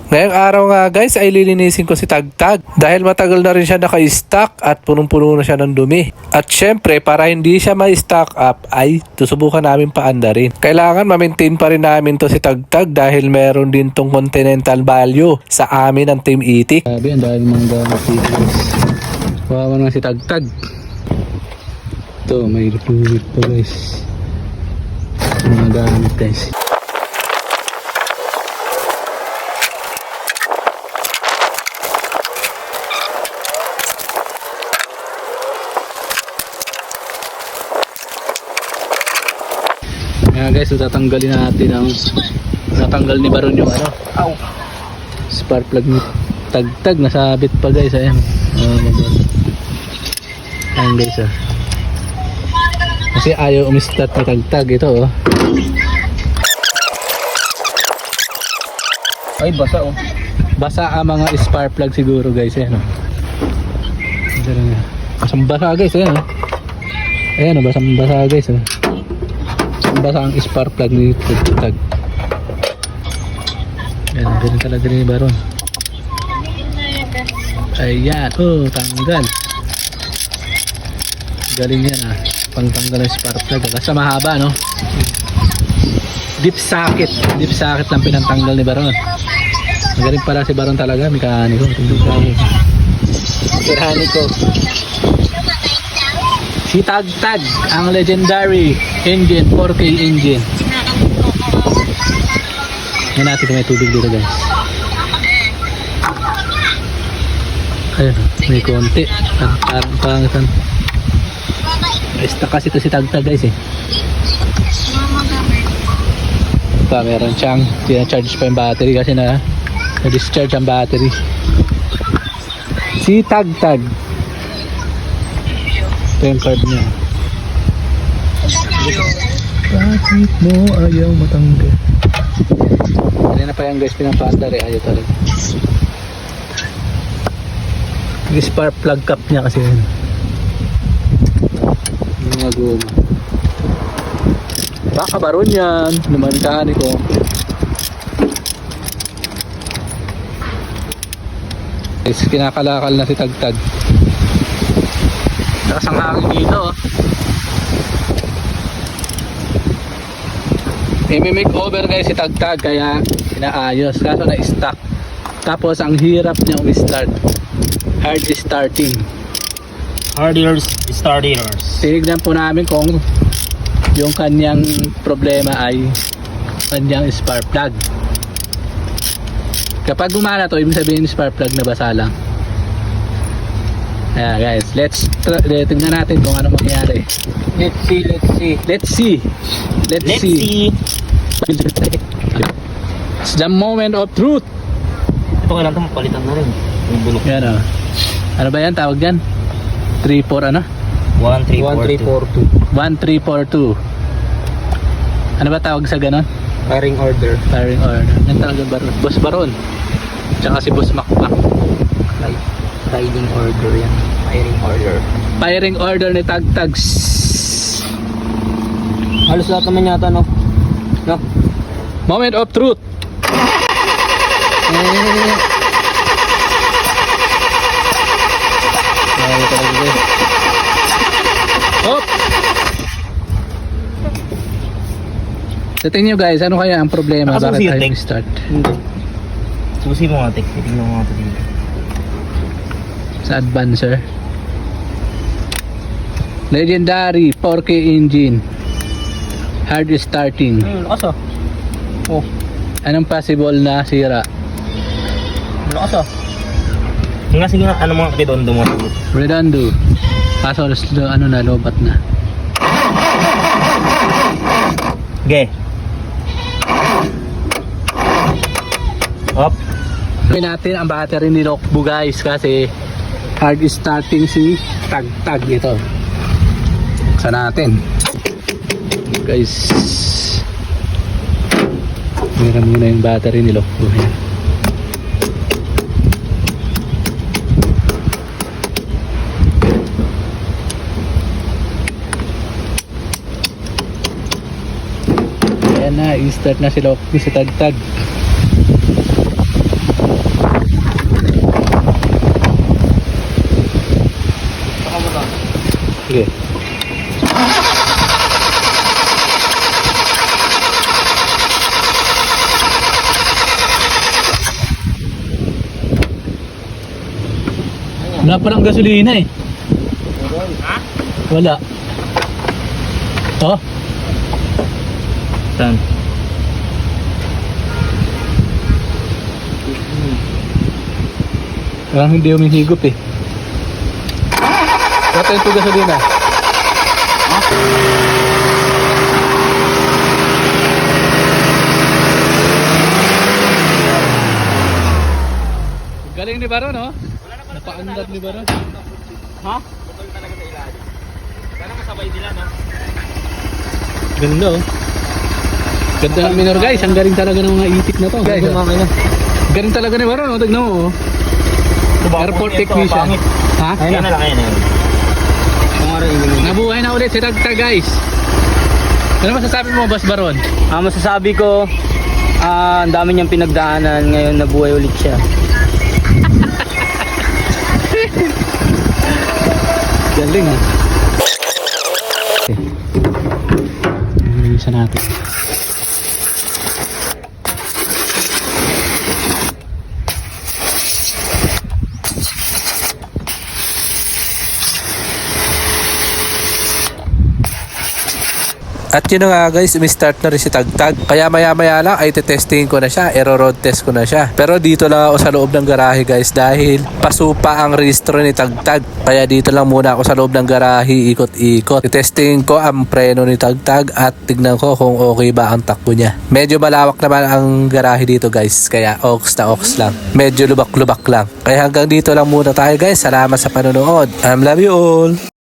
Ngayong araw nga guys ay lilinisin ko si Tagtag dahil matagal na rin siya naka-stock at punong-puno na siya ng dumi. At syempre para hindi siya ma-stock up ay susubukan namin paandarin. Kailangan ma-maintain pa rin namin to si Tagtag dahil meron din tong continental value sa amin ng Team Itik. Sabi ang dahil mga gamit dito guys. Wawa naman si Tagtag. Ito may fluid pa guys. Mga gamit guys. Ayan guys, so tatanggalin natin ang natanggal ni Baron yung spark plug ni Tagtag, nasabit pa guys. Ayan ayan guys kasi ayaw umistart ni Tagtag ito Ay, basa basa ang mga spark plug siguro guys. Ayan basang basa guys. Ayan basang basa guys basa ang spark plug ni Tagtag. Ayan, ganun talaga ni Baron. Ayan, tanggal. Galing yan pangtanggal ng spark plug. Basta mahaba no. Deep socket lang pinantanggal ni Baron. Magaling pala si Baron talaga, mekaniko. Si Tagtag, ang legendary engine, 4K engine. Yan natin kung may tubig dito guys. Ayun, may konti. Pangitan. Stuck kasi ito si Tagtag guys meron siyang charge pa yung battery kasi na-discharge ang battery. Si Tagtag. Ito yung card niya. Bakit mo ayaw matanggal? Kanina pa yan guys, pinapaandar ayaw talaga. Yung spark plug cap niya kasi yun. Yung mga goma. Baka Baron yan, namantahan ko. Guys, kinakalakal na si Tagtag. Takas ang hangin dito may makeover guys si Tagtag kaya inaayos kaso na stuck. Tapos ang hirap niya i-start, hard starting. Tinignan po namin kung yung kanyang problema ay kanyang spark plug. Kapag gumana to, ibig sabihin spark plug na basa lang. Ayan guys, tingnan natin kung ano mangyayari. Let's see. It's the moment of truth. Ito nga lang ito, mapalitan na rin yung bulok. Yan ano ba yan tawag dyan? 3-4 ano? 1342. 1342. Ano ba tawag sa ganon? Firing order. Yan talaga Baron. Boss Baron tsaka si Boss Makmak. Riding order yan. Firing order ni Tagtag. Halos lahat naman yata no? Moment of truth. Sa tingin nyo guys, ano kaya ang problema? Bakit tayo start? Hindi. Susi mo nga, titignan mo nga dito. Sa advancer. Legendary 4K engine. Hard starting. Lakas Anong possible na sira? Lakas Sige nga, ano mga redondo mo? Redondo. Kaso lobat na. Up. Gawin natin ang battery ni Lokbu guys kasi hard starting si Tagtag ito. Sa natin. Guys. Meron muna yung battery ni Lokbu. Ayan na, i-start na si Lokbu sa Tagtag. Sige. Wala palang gasolina eh. Ha? Wala. Oh, Saan? parang hindi humihigop eh. Kata yung gasolina. Galing ni Baron, no? Napaandar ni Baron. Ha? Putol talaga sa ilalim. Sana masabay nila, no? Ganda, oh. Ganda ng minor, guys. Ang galing talaga ng mga itik na to, guys. Galing talaga ni Baron, oh. Tignan mo, oh. Airport technician. Ha? Ayun na lang, ayun na yun. Nabuhay na ulit si Tagtag, guys. Ano masasabi mo, Boss Baron? Masasabi ko, ang dami niyang pinagdaanan, ngayon nabuhay ulit siya. Galing, ah. Bilisan natin. At yun na nga guys, umi-start na rin si Tagtag. Kaya maya-maya lang ay testingin ko na siya, road test ko na siya. Pero dito lang ako sa loob ng garahe guys dahil pasupa ang rehistro ni Tagtag. Kaya dito lang muna ako sa loob ng garahe, ikot-ikot. Testingin ko ang preno ni Tagtag at tignan ko kung okay ba ang takbo niya. Medyo malawak naman ang garahe dito guys, kaya ox na ox lang. Medyo lubak-lubak lang. Kaya hanggang dito lang muna tayo guys. Salamat sa panonood. Love you all!